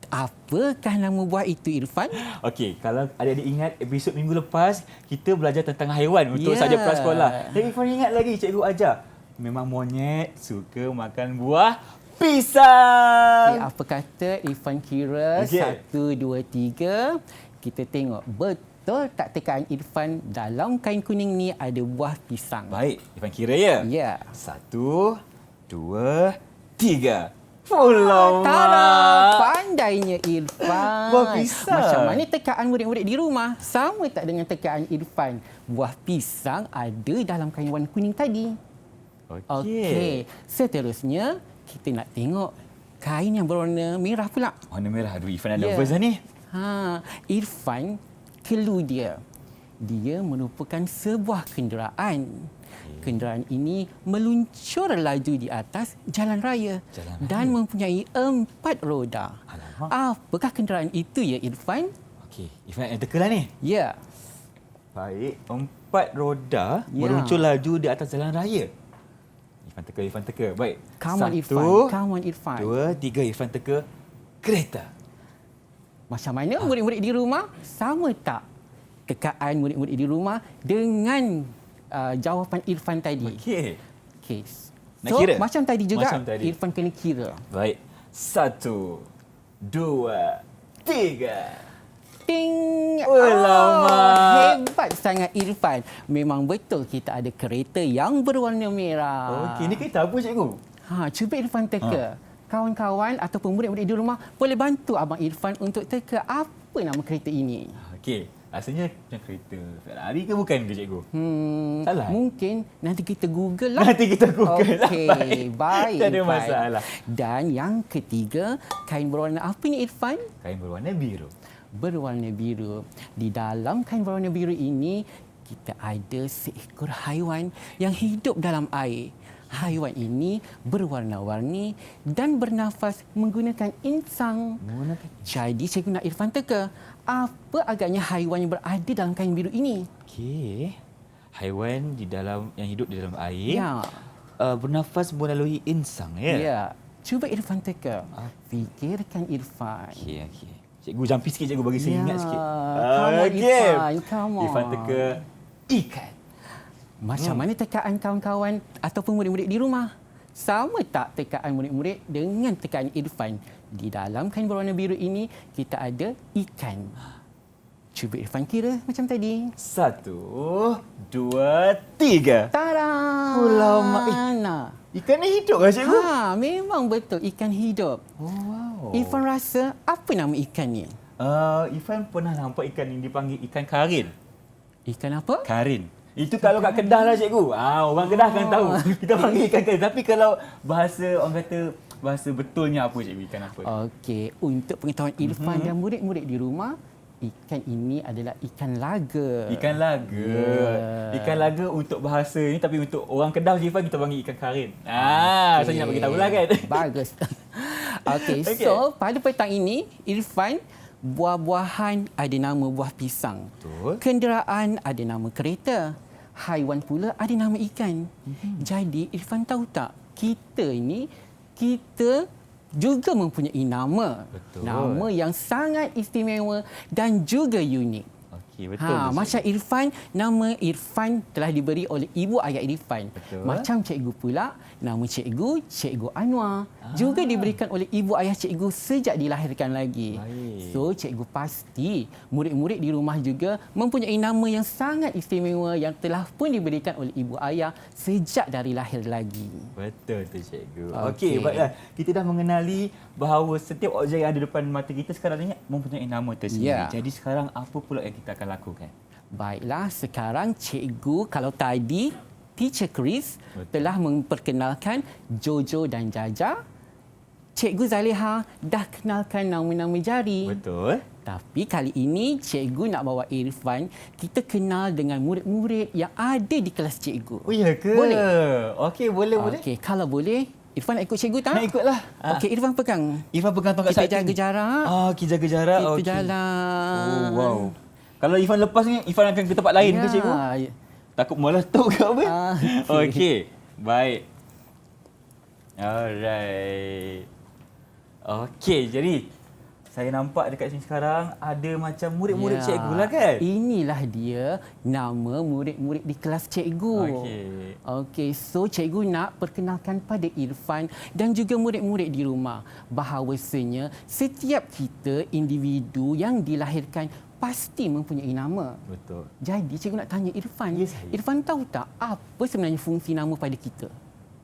Apakah nama buah itu, Irfan? Okey, kalau adik-adik ingat episod minggu lepas, kita belajar tentang haiwan untuk Ya. saja prasekolah. Dan Irfan ingat lagi cikgu ajar. Memang monyet suka makan buah pisang. Okey, apa kata Irfan kira? Okey. 1, 2, 3. Kita tengok betul tak tekaan Irfan dalam kain kuning ni ada buah pisang. Baik, Irfan kira ya? Ya. 1, 2, 3. Pulau Tada! Mak. Pandainya Irfan. Buah pisang. Macam mana tekaan murid-murid di rumah? Sama tak dengan tekaan Irfan? Buah pisang ada dalam kain warna kuning tadi. Okey. Seterusnya, kita nak tengok kain yang berwarna merah pula. Warna merah. Aduh, Irfan ada Ya. nervous dah ni. Irfan, clue dia. Dia merupakan sebuah kenderaan. Kenderaan ini meluncur laju di atas jalan raya, dan mempunyai 4 roda. Alamak. Apakah kenderaan itu ya Irfan? Okey, Irfan yang tekalah ni. Ya. Baik, 4 roda Ya. meluncur laju di atas jalan raya. Irfan teka. Baik. Come on 1, Irfan. Come on Irfan. 2, 3, Irfan teka kereta. Macam mana murid-murid di rumah? Sama tak tekaan murid-murid di rumah dengan jawapan Irfan tadi? Okey. Okey. Nak So, kira? macam tadi juga, Macam tadi. Irfan kena kira. Baik. 1, 2, 3. Ting! Alamak. Hebat sangat Irfan. Memang betul kita ada kereta yang berwarna merah. Okey, ni kereta apa cikgu? Cuba Irfan teka. Kawan-kawan ataupun murid-murid di rumah boleh bantu Abang Irfan untuk teka apa nama kereta ini. Okey, rasanya macam kereta Ferrari ke bukan ke cikgu? Salah? Mungkin nanti kita Google lah. Nanti kita Google lah. Okey, baik Tak ada Irfan. masalah. Dan yang ketiga, kain berwarna apa ni Irfan? Kain berwarna biru. Berwarna biru. Di dalam kain berwarna biru ini, kita ada seekor haiwan yang hidup dalam air. Haiwan ini berwarna-warni dan bernafas menggunakan insang. Jadi cikgu nak Irfan teka, apa agaknya haiwan yang berada dalam kain biru ini? Okey. Haiwan yang hidup di dalam air. Ya. Bernafas melalui insang ya. Ya. Cuba Irfan teka. Fikirkan Irfan. Okey. Cikgu jampi sikit cikgu bagi saya ingat sikit. Come on, Irfan. Come on. Irfan teka ikan. Macam mana tekaan kawan-kawan ataupun murid-murid di rumah? Sama tak tekaan murid-murid dengan tekaan Irfan? Di dalam kain berwarna biru ini, kita ada ikan. Cuba Irfan kira macam tadi. 1, 2, 3. Tada! Pulau Mak. Nah, Ikan ni hidup ke cikgu? Memang betul ikan hidup. Oh, wow. Irfan rasa apa nama ikan ni? Irfan pernah nampak ikan ni dipanggil ikan karin. Ikan apa? Karin. Itu kalau kat Kedah lah cikgu. Orang Kedah akan tahu. Kita panggil ikan karin. Tapi kalau bahasa orang kata bahasa betulnya apa cikgu, ikan apa? Okey, untuk pengetahuan Irfan dan murid-murid di rumah, ikan ini adalah ikan laga. Ikan laga. Ya. Ikan laga untuk bahasa ni, tapi untuk orang Kedah macam Irfan kita panggil ikan karin. Saya nak bagi tahu lah kan. Bagus. Okey, Okey. so pada petang ini Irfan, buah-buahan ada nama buah pisang. Betul. Kenderaan ada nama kereta. Haiwan pula ada nama ikan. Jadi Irfan tahu tak, kita juga mempunyai nama. Betul. Nama yang sangat istimewa dan juga unik. Okey, betul. Macam Irfan, nama Irfan telah diberi oleh ibu ayah Irfan. Betul. Macam cikgu pula, nama Cikgu Anwar. Juga diberikan oleh ibu ayah cikgu sejak dilahirkan lagi. Baik. So, cikgu pasti murid-murid di rumah juga mempunyai nama yang sangat istimewa yang telah pun diberikan oleh ibu ayah sejak dari lahir lagi. Betul tu cikgu. Okey. Okey, baiklah. Kita dah mengenali bahawa setiap objek yang ada depan mata kita sekarang ni mempunyai nama tersendiri. Ya. Jadi sekarang apa pula yang kita akan lakukan? Baiklah, sekarang cikgu kalau tadi Teacher Chris telah memperkenalkan Jojo dan Jaja. Cikgu Zaleha dah kenalkan nama-nama jari. Betul. Tapi kali ini cikgu nak bawa Irfan kita kenal dengan murid-murid yang ada di kelas cikgu. Oh ya ke? Boleh? Okey, boleh. Okey, kalau boleh Irfan nak ikut cikgu tak? Nak ikutlah. Okey, Irfan pegang. Irfan pegang tongkat Kita sakti. jaga jarak. Kita jaga jarak. Kita Okey. jalan. Oh, wow. Kalau Irfan lepas ni, Irfan akan ke tempat lain ke cikgu? Ya. Takut meletup ke apa? Okey. Okey. Baik. Alright. Okey, jadi saya nampak dekat sini sekarang ada macam murid-murid cikgu lah kan? Inilah dia nama murid-murid di kelas cikgu. Okey. Okey, so cikgu nak perkenalkan pada Irfan dan juga murid-murid di rumah bahawasanya setiap kita individu yang dilahirkan pasti mempunyai nama. Betul. Jadi cikgu nak tanya Irfan, Ya, saya. Irfan tahu tak apa sebenarnya fungsi nama pada kita?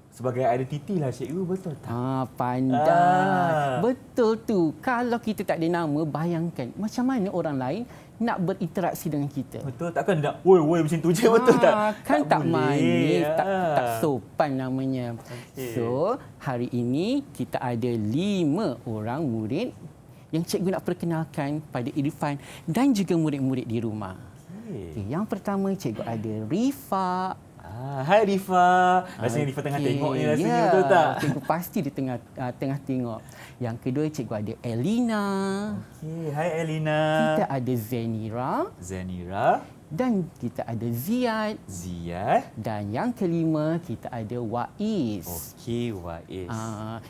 Sebagai identiti lah cikgu, betul tak? Pandai. Betul tu. Kalau kita tak ada nama, bayangkan macam mana orang lain nak berinteraksi dengan kita. Betul, takkan nak woi macam tu je, betul tak? Kan tak boleh. manis, tak sopan namanya. Okey. So, hari ini kita ada 5 orang murid yang cikgu nak perkenalkan pada Irfan dan juga murid-murid di rumah. Okey. Okay, yang pertama cikgu ada Rifa. Hai Rifa. Rasanya Rifa tengah tengok ni rasanya, betul tak? Cikgu pasti dia tengah tengok. Yang kedua cikgu ada Elina. Okey, hai Elina. Kita ada Zenira Zenira, dan kita ada Ziad. Ziyad. Dan yang kelima kita ada Waiz. Okey, Waiz.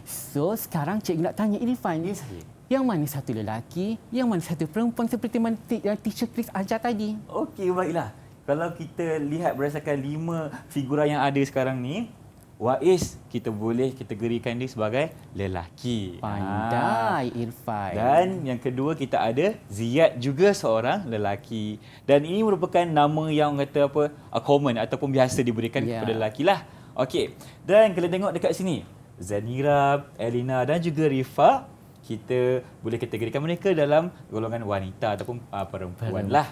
So sekarang cikgu nak tanya Irfan. Ya, saya. Yang mana satu lelaki, yang mana satu perempuan seperti mana Teacher Chris ajar tadi? Okey, baiklah. Kalau kita lihat berdasarkan 5 figura yang ada sekarang ni, Waiz kita boleh kategorikan dia sebagai lelaki. Pandai Irfan. Dan yang kedua kita ada Ziyad, juga seorang lelaki. Dan ini merupakan nama yang orang kata apa, common ataupun biasa diberikan kepada lelaki lah. Okey. Dan kalau tengok dekat sini, Zanira, Elina dan juga Rifa, kita boleh kategorikan mereka dalam golongan wanita ataupun perempuan lah.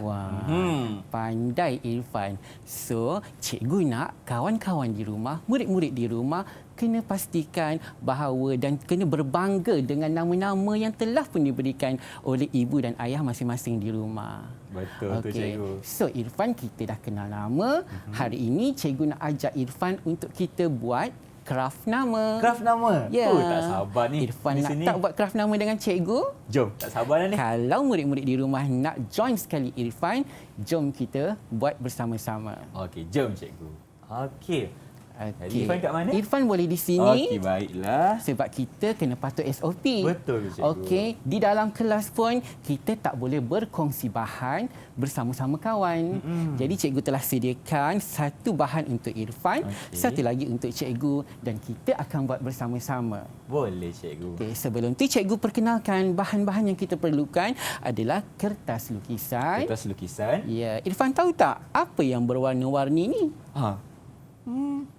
Pandai Irfan. So, cikgu nak kawan-kawan di rumah, murid-murid di rumah kena pastikan bahawa dan kena berbangga dengan nama-nama yang telah pun diberikan oleh ibu dan ayah masing-masing di rumah. Betul tu cikgu. So Irfan kita dah kenal nama. Hari ini cikgu nak ajak Irfan untuk kita buat kraft nama. Kraft nama? Ya. Oh, tak sabar ni. Irfan Di nak sini. tak buat kraft nama dengan cikgu? Jom, tak sabar dah ni. Kalau murid-murid di rumah nak join sekali Irfan, jom kita buat bersama-sama. Okey, jom cikgu. Okey. Okey. Irfan kat mana? Irfan boleh di sini. Okey, baiklah. Sebab kita kena patut SOP. Betul, cikgu. Okey, di dalam kelas pun kita tak boleh berkongsi bahan bersama-sama kawan. Jadi cikgu telah sediakan satu bahan untuk Irfan, satu lagi untuk cikgu dan kita akan buat bersama-sama. Boleh cikgu. Okey, sebelum tu cikgu perkenalkan bahan-bahan yang kita perlukan adalah kertas lukisan. Kertas lukisan. Ya, Irfan tahu tak apa yang berwarna-warni ni?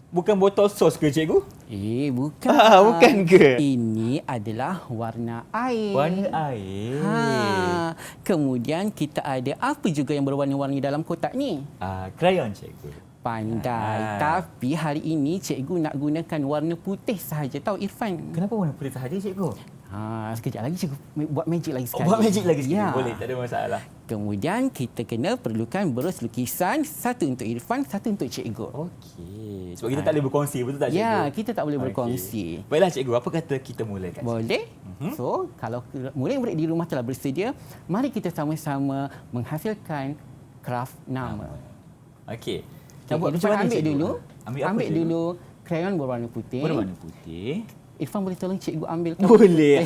bukan botol sos ke cikgu? Bukan. Bukan ke? Ini adalah warna air. Warna air. Kemudian kita ada apa juga yang berwarna-warni dalam kotak ni? Krayon cikgu. Pandai. Tapi hari ini cikgu nak gunakan warna putih sahaja tahu Irfan. Kenapa warna putih sahaja cikgu? Sekejap lagi cikgu buat magic lagi sekali. Buat magic lagi sekali. Ya. Boleh, tak ada masalah. Kemudian kita kena perlukan berus lukisan, satu untuk Irfan, satu untuk cikgu. Okey. Sebab kita tak boleh berkongsi, betul tak cikgu? Ya, kita tak boleh berkongsi. Baiklah cikgu, apa kata kita mulakan? Boleh? So, kalau murid-murid di rumah telah bersedia, mari kita sama-sama menghasilkan kraft nama. Okey. Irfan ambil dulu. Ambil dulu krayon berwarna putih. Berwarna putih. Irfan boleh tolong cikgu ambil? Boleh.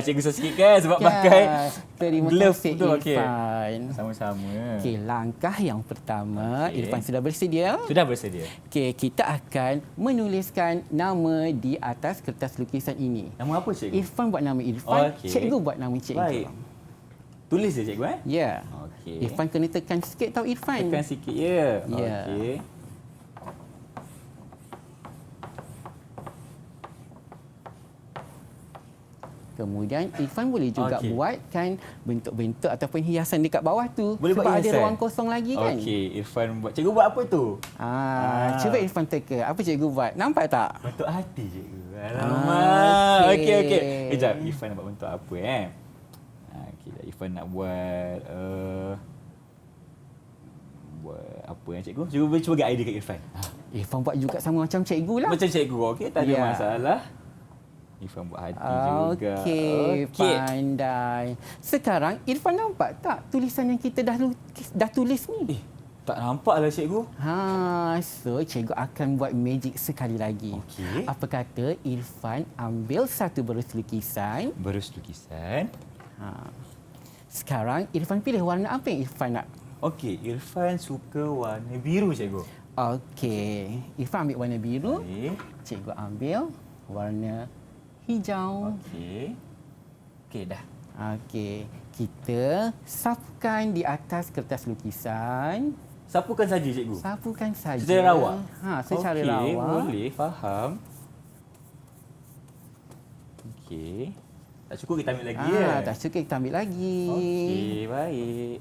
Cikgu susah sikit kan sebab pakai terima glove kasih betul. Irfan. Sama-sama. Okey, langkah yang pertama, Irfan sudah bersedia? Sudah bersedia. Okey, kita akan menuliskan nama di atas kertas lukisan ini. Nama apa cikgu? Irfan buat nama Irfan, Okey. cikgu buat nama cikgu. Baik. Tulis je cikgu Ya. Okey. Irfan kena tekan sikit tahu Irfan. Tekan sikit ya. Ya. Okey. Kemudian Irfan boleh juga buatkan bentuk-bentuk ataupun hiasan dekat bawah tu. Boleh buat sebab ada hiasan? ruang kosong lagi kan. Okey, Irfan buat. Cikgu buat apa tu? Cuba Irfan teka. Apa cikgu buat? Nampak tak? Bentuk hati cikgu. Alamak. Okey. Okey. Kejap, Irfan nak buat bentuk apa Okey, Irfan nak buat buat apa cikgu? Cuba bagi idea kat Irfan. Irfan buat juga sama macam cikgu lah. Macam cikgu. Okey, tak ada Ya. masalah. Irfan buat hati juga. Okey, pandai. Sekarang Irfan nampak tak tulisan yang kita dah tulis ni? Tak nampak lah cikgu. So cikgu akan buat magic sekali lagi. Okey. Apa kata Irfan ambil satu berus lukisan. Berus lukisan. Sekarang Irfan pilih warna apa yang Irfan nak? Okey, Irfan suka warna biru cikgu. Okey, Irfan ambil warna biru. Okey. Cikgu ambil warna hijau. Okey, dah. Okey, kita sapukan di atas kertas lukisan. Sapukan saja cikgu. Sapukan saja. Secara rawak? Secara Okey, rawak. boleh, faham. Okey. Tak cukup kita ambil lagi ya? Tak cukup kita ambil lagi. Okey, baik.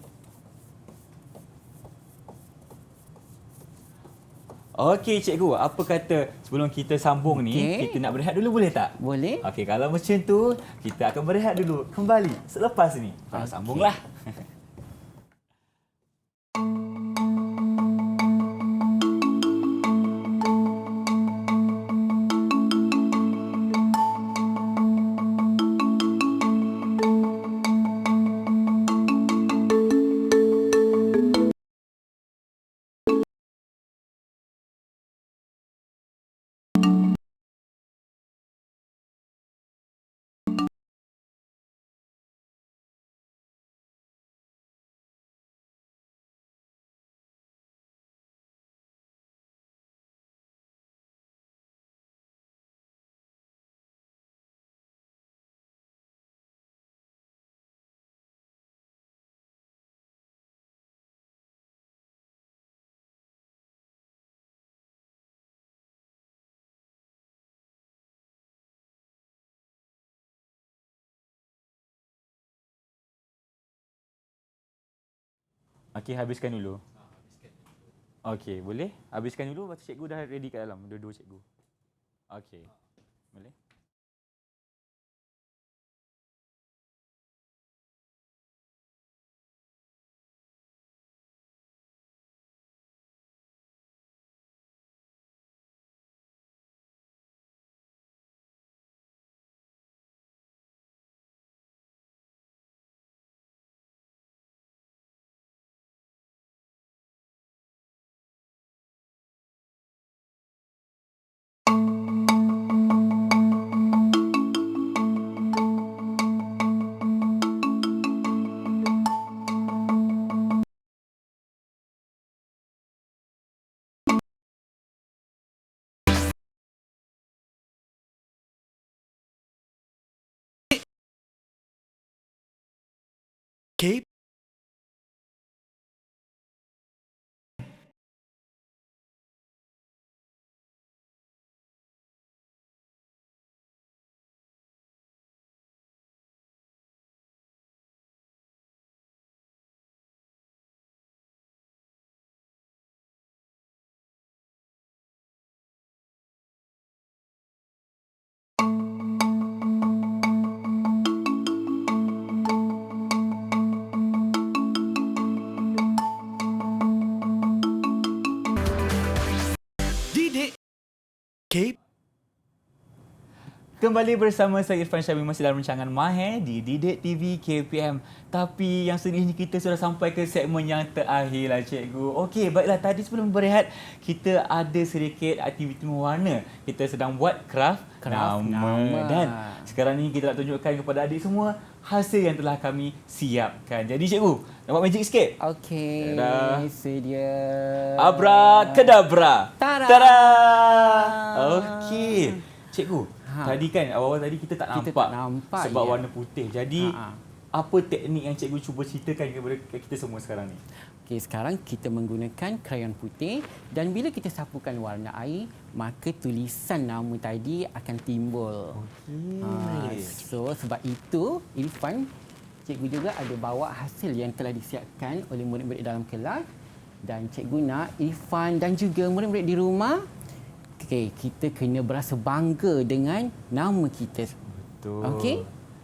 Okey cikgu, apa kata sebelum kita sambung ni, kita nak berehat dulu boleh tak? Boleh. Okey, kalau macam tu, kita akan berehat dulu. Kembali selepas ni. Sambunglah. Okey, habiskan dulu. Okey, boleh? Habiskan dulu, lepas tu cikgu dah ready kat dalam. Dua-dua cikgu. Okey. Boleh? K Kembali bersama saya Irfan Syamil masih dalam rancangan Mahir di Didik TV KPM. Tapi yang sedihnya kita sudah sampai ke segmen yang terakhir lah cikgu. Okey, baiklah tadi sebelum berehat kita ada sedikit aktiviti mewarna. Kita sedang buat craft nama. Dan sekarang ni kita nak tunjukkan kepada adik semua hasil yang telah kami siapkan. Jadi cikgu, nak buat magic sikit? Okey, Tada. sedia. Abracadabra. Tada. Tada. Okey. Cikgu, tadi kan awal-awal tadi kita tak Kita nampak, tak nampak, sebab ya. warna putih. Jadi apa teknik yang cikgu cuba ceritakan kepada kita semua sekarang ni? Okey, sekarang kita menggunakan krayon putih dan bila kita sapukan warna air, maka tulisan nama tadi akan timbul. So sebab itu Irfan, cikgu juga ada bawa hasil yang telah disiapkan oleh murid-murid dalam kelas dan cikgu nak Irfan dan juga murid-murid di rumah, kita kena berasa bangga dengan nama kita. Betul. Okey?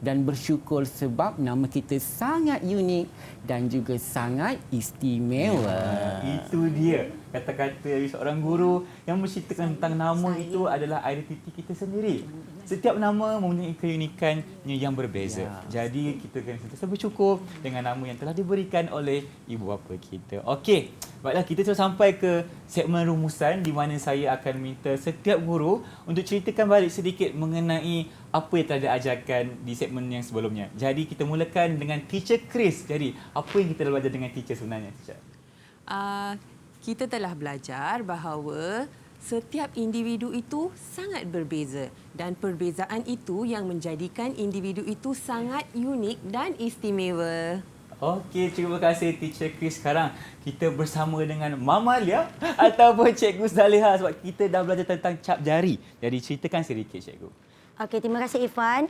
Dan bersyukur sebab nama kita sangat unik dan juga sangat istimewa. Itu dia kata-kata dari seorang guru yang menceritakan tentang nama itu adalah identiti kita sendiri. Setiap nama mempunyai keunikannya yang berbeza. Jadi kita kena sentiasa bersyukur dengan nama yang telah diberikan oleh ibu bapa kita. Okey, baiklah kita sudah sampai ke segmen rumusan di mana saya akan minta setiap guru untuk ceritakan balik sedikit mengenai apa yang telah diajarkan di segmen yang sebelumnya. Jadi kita mulakan dengan Teacher Chris. Jadi apa yang kita belajar dengan teacher sebenarnya, teacher? Kita telah belajar bahawa setiap individu itu sangat berbeza dan perbezaan itu yang menjadikan individu itu sangat unik dan istimewa. Okey, terima kasih Teacher Chris. Sekarang kita bersama dengan Mama Lia ataupun Cikgu Zaliha sebab kita dah belajar tentang cap jari. Jadi ceritakan sedikit Cikgu. Okey, terima kasih Irfan.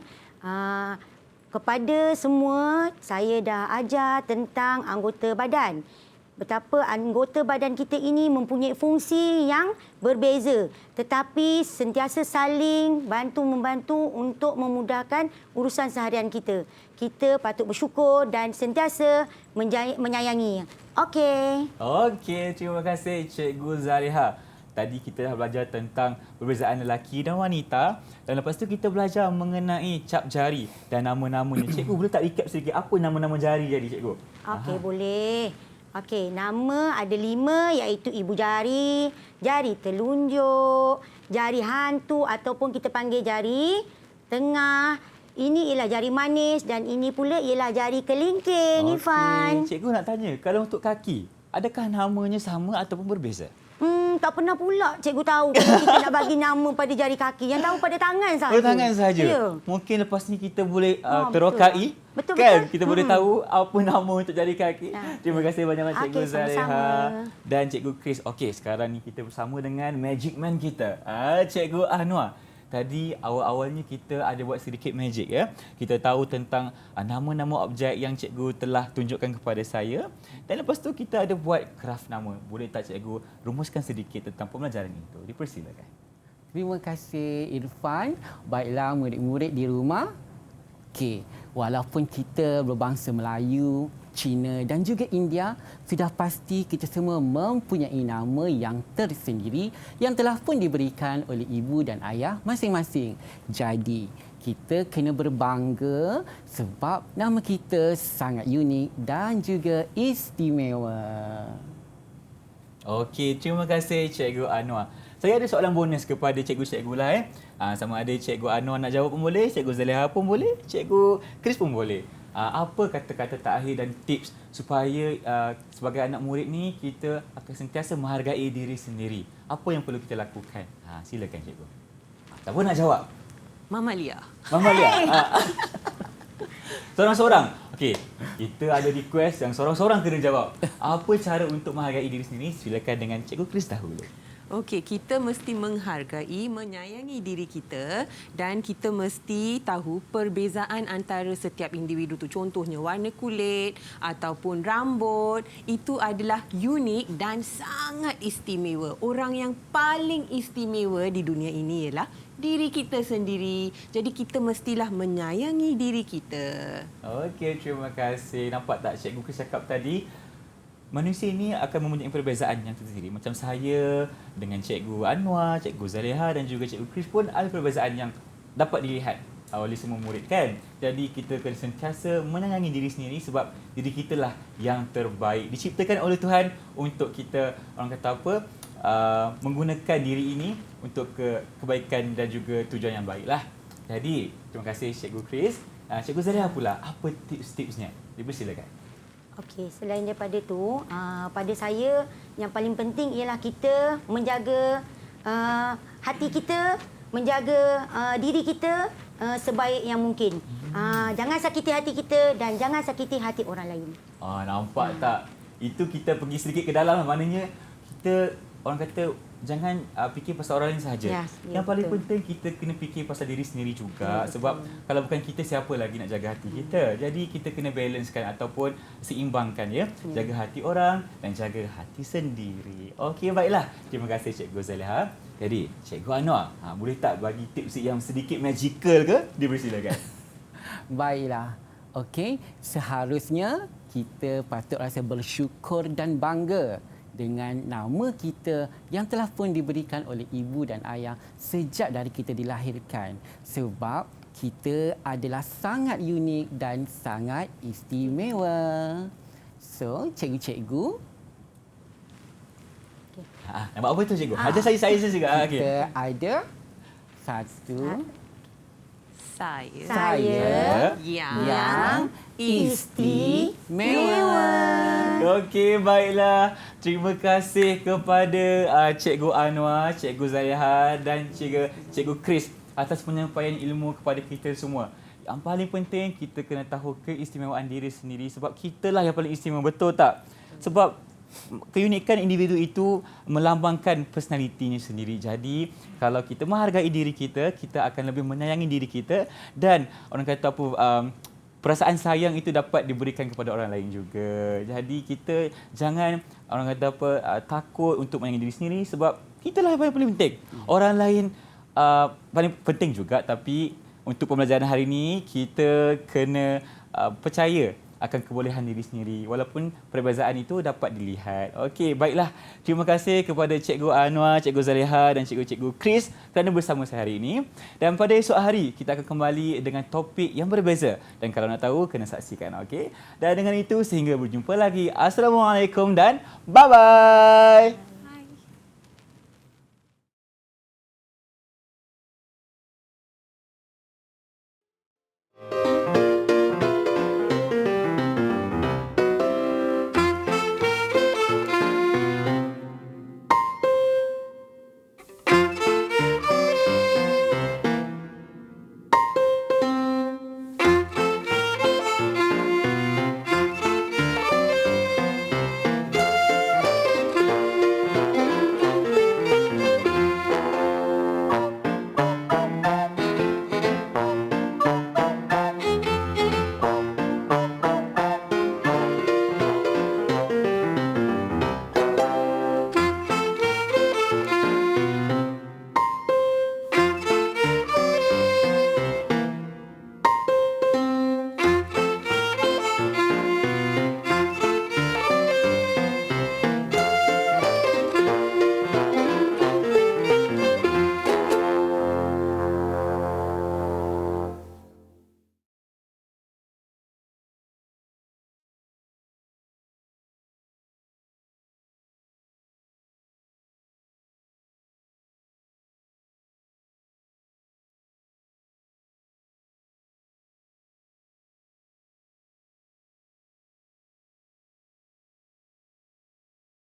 Kepada semua, saya dah ajar tentang anggota badan. Betapa anggota badan kita ini mempunyai fungsi yang berbeza tetapi sentiasa saling bantu-membantu untuk memudahkan urusan seharian kita. Kita patut bersyukur dan sentiasa menyayangi. Okey. Okey, terima kasih Cikgu Zaliha. Tadi kita dah belajar tentang perbezaan lelaki dan wanita dan lepas tu kita belajar mengenai cap jari dan nama-namanya. Cikgu boleh tak recap sedikit apa nama-nama jari jadi Cikgu? Okey, boleh. Okey, nama ada 5 iaitu ibu jari, jari telunjuk, jari hantu ataupun kita panggil jari tengah. Ini ialah jari manis dan ini pula ialah jari kelingking, Irfan. Cikgu nak tanya, kalau untuk kaki, adakah namanya sama ataupun berbeza? Tak pernah pula cikgu tahu kalau kita nak bagi nama pada jari kaki. Yang tahu pada tangan sahaja. Pada tangan sahaja. Ya. Mungkin lepas ni kita boleh Betul. terokai. Betul, kan? betul. Kita boleh tahu apa nama untuk jari kaki. Terima kasih banyak Cikgu Okey, Zaliha sama-sama. dan Cikgu Chris. Okey, sekarang ni kita bersama dengan Magic Man kita. Cikgu Anwar. Tadi awal-awalnya kita ada buat sedikit magic ya. Kita tahu tentang nama-nama objek yang cikgu telah tunjukkan kepada saya dan lepas tu kita ada buat craft nama. Boleh tak cikgu rumuskan sedikit tentang pembelajaran itu? Dipersilakan. Terima kasih Irfan. Baiklah murid-murid di rumah. Okey, walaupun kita berbangsa Melayu, Cina dan juga India, sudah pasti kita semua mempunyai nama yang tersendiri yang telah pun diberikan oleh ibu dan ayah masing-masing. Jadi, kita kena berbangga sebab nama kita sangat unik dan juga istimewa. Okey, terima kasih Cikgu Anwar. Saya ada soalan bonus kepada cikgu-cikgu lah. Sama ada Cikgu Anwar nak jawab pun boleh, Cikgu Zaliha pun boleh, Cikgu Chris pun boleh. Apa kata-kata terakhir dan tips supaya sebagai anak murid ni kita akan sentiasa menghargai diri sendiri? Apa yang perlu kita lakukan? Silakan Cikgu. Siapa nak jawab? Mama Lia. Mama Lia. Seorang-seorang. Okey, kita ada request yang seorang-seorang kena jawab. Apa cara untuk menghargai diri sendiri? Silakan dengan Cikgu Chris dahulu. Okey, kita mesti menghargai, menyayangi diri kita dan kita mesti tahu perbezaan antara setiap individu tu. Contohnya warna kulit ataupun rambut, itu adalah unik dan sangat istimewa. Orang yang paling istimewa di dunia ini ialah diri kita sendiri. Jadi kita mestilah menyayangi diri kita. Okey, terima kasih. Nampak tak Cikgu Chris cakap tadi? Manusia ini akan mempunyai perbezaan yang tersendiri. Macam saya dengan Cikgu Anwar, Cikgu Zaliha dan juga Cikgu Chris pun ada perbezaan yang dapat dilihat oleh semua murid kan. Jadi kita kena sentiasa menyayangi diri sendiri sebab diri kita lah yang terbaik. Diciptakan oleh Tuhan untuk kita, orang kata apa, menggunakan diri ini untuk kebaikan dan juga tujuan yang baiklah. Jadi terima kasih Cikgu Chris. Cikgu Zaliha pula, apa tips-tipsnya? Dipersilakan. Okey, selain daripada tu, pada saya yang paling penting ialah kita menjaga hati kita, menjaga diri kita sebaik yang mungkin. Jangan sakiti hati kita dan jangan sakiti hati orang lain. Nampak tak? Itu kita pergi sedikit ke dalam, maknanya kita, orang kata, jangan fikir pasal orang lain sahaja. Yes, yang paling betul. penting kita kena fikir pasal diri sendiri juga. Sebab kalau bukan kita, siapa lagi nak jaga hati kita? Jadi kita kena balancekan ataupun seimbangkan ya. Jaga hati orang dan jaga hati sendiri. Okey, baiklah. Terima kasih Cikgu Zaliha. Jadi, Cikgu Anwar, boleh tak bagi tips yang sedikit magical ke? Dipersilakan. Baiklah. Okey, seharusnya kita patut rasa bersyukur dan bangga dengan nama kita yang telah pun diberikan oleh ibu dan ayah sejak dari kita dilahirkan. Sebab kita adalah sangat unik dan sangat istimewa. So, cikgu-cikgu, Nampak apa tu Cikgu? Ajar saya juga. Okey. kita ada satu Saya yang istimewa. Okey, baiklah. Terima kasih kepada Cikgu Anwar, Cikgu Zaliha dan Cikgu Chris atas penyampaian ilmu kepada kita semua. Yang paling penting kita kena tahu keistimewaan diri sendiri sebab kitalah yang paling istimewa, betul tak? Sebab keunikan individu itu melambangkan personalitinya sendiri. Jadi, kalau kita menghargai diri kita, kita akan lebih menyayangi diri kita dan orang kata apa, perasaan sayang itu dapat diberikan kepada orang lain juga. Jadi, kita jangan orang kata apa, takut untuk menyayangi diri sendiri sebab kitalah yang paling penting. Orang lain paling penting juga, tapi untuk pembelajaran hari ini kita kena percaya akan kebolehan diri sendiri walaupun perbezaan itu dapat dilihat. Okey, baiklah. Terima kasih kepada Cikgu Anwar, Cikgu Zaliha dan Cikgu Chris kerana bersama saya hari ini. Dan pada esok hari kita akan kembali dengan topik yang berbeza dan kalau nak tahu kena saksikan, okey? Dan dengan itu sehingga berjumpa lagi. Assalamualaikum dan bye-bye.